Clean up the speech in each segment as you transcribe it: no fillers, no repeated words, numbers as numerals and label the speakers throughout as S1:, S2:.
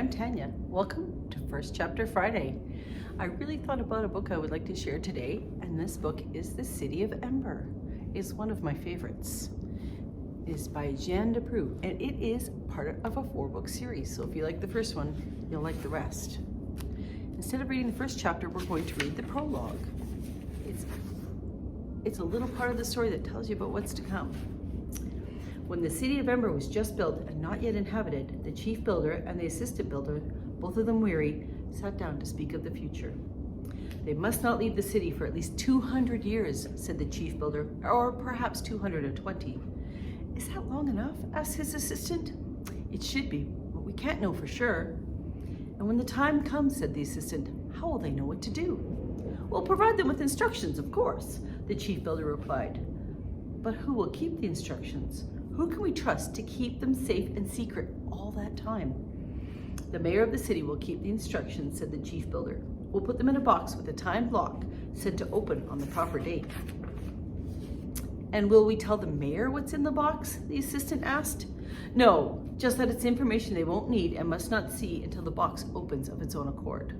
S1: I'm Tanya. Welcome to First Chapter Friday. I really thought about a book I would like to share today, and this book is The City of Ember. It's one of my favorites. It is by Jean Deprue, and it is part of a 4-book series. So if you like the first one, you'll like the rest. Instead of reading the first chapter, we're going to read the prologue. It's a little part of the story that tells you about what's to come. When the city of Ember was just built and not yet inhabited, the chief builder and the assistant builder, both of them weary, sat down to speak of the future. They must not leave the city for at least 200 years, said the chief builder, or perhaps 220. Is that long enough? Asked his assistant. It should be, but we can't know for sure. And when the time comes, said the assistant, how will they know what to do? We'll provide them with instructions, of course, the chief builder replied. But who will keep the instructions? Who can we trust to keep them safe and secret all that time? The mayor of the city will keep the instructions, said the chief builder. We'll put them in a box with a timed lock set to open on the proper date. And will we tell the mayor what's in the box? The assistant asked. No, just that it's information they won't need and must not see until the box opens of its own accord.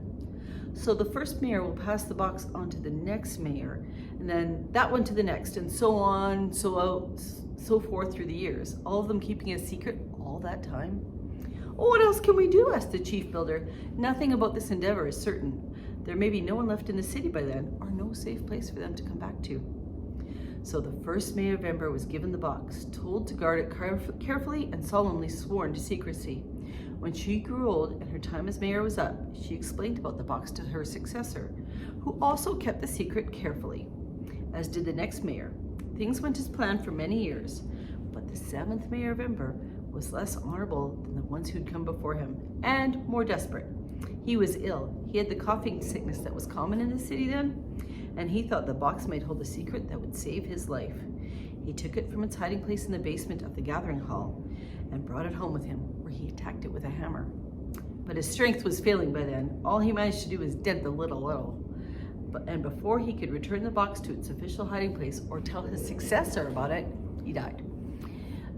S1: So the first mayor will pass the box on to the next mayor, and then that one to the next, and so on, so forth through the years, all of them keeping it a secret all that time. Oh, what else can we do? Asked the chief builder. Nothing about this endeavor is certain. There may be no one left in the city by then, or no safe place for them to come back to. So the first mayor of Ember was given the box, told to guard it carefully, and solemnly sworn to secrecy. When she grew old and her time as mayor was up, she explained about the box to her successor, who also kept the secret carefully, as did the next mayor. Things went as planned for many years, but the 7th mayor of Ember was less honorable than the ones who'd come before him, and more desperate. He was ill. He had the coughing sickness that was common in the city then, and he thought the box might hold a secret that would save his life. He took it from its hiding place in the basement of the gathering hall and brought it home with him, where he attacked it with a hammer. But his strength was failing by then. All he managed to do was dent the lid a little. And before he could return the box to its official hiding place or tell his successor about it, he died.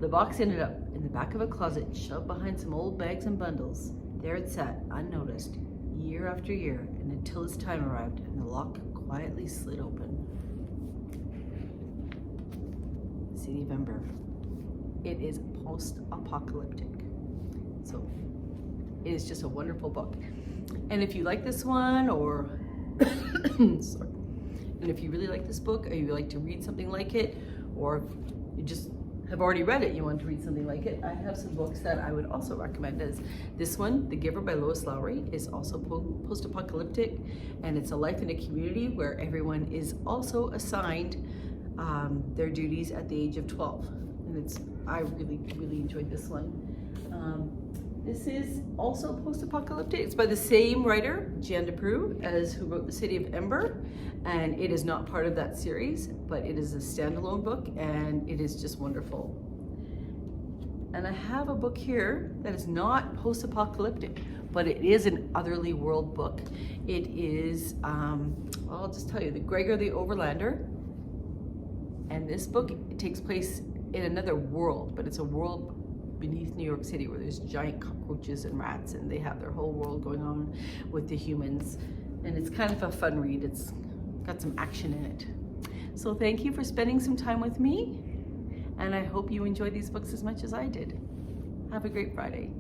S1: The box ended up in the back of a closet, shoved behind some old bags and bundles. There it sat, unnoticed, year after year, and until its time arrived and the lock quietly slid open. City of Ember. It is post-apocalyptic. So it is just a wonderful book. And if you like this one, or sorry, and if you really like this book, or you like to read something like it, or you just have already read it, you want to read something like it, I have some books that I would also recommend. As this one, The Giver by Lois Lowry, is also post-apocalyptic, and it's a life in a community where everyone is also assigned their duties at the age of 12. And I really enjoyed this one. This is also post-apocalyptic. It's by the same writer, Jean Deprue, as who wrote The City of Ember, and it is not part of that series, but it is a standalone book, and it is just wonderful. And I have a book here that is not post-apocalyptic, but it is an otherly world book. It is, I'll just tell you, The Gregor the Overlander, and this book, it takes place in another world, but it's a world beneath New York City where there's giant cockroaches and rats, and they have their whole world going on with the humans. And it's kind of a fun read. It's got some action in it. So thank you for spending some time with me, and I hope you enjoy these books as much as I did. Have a great Friday.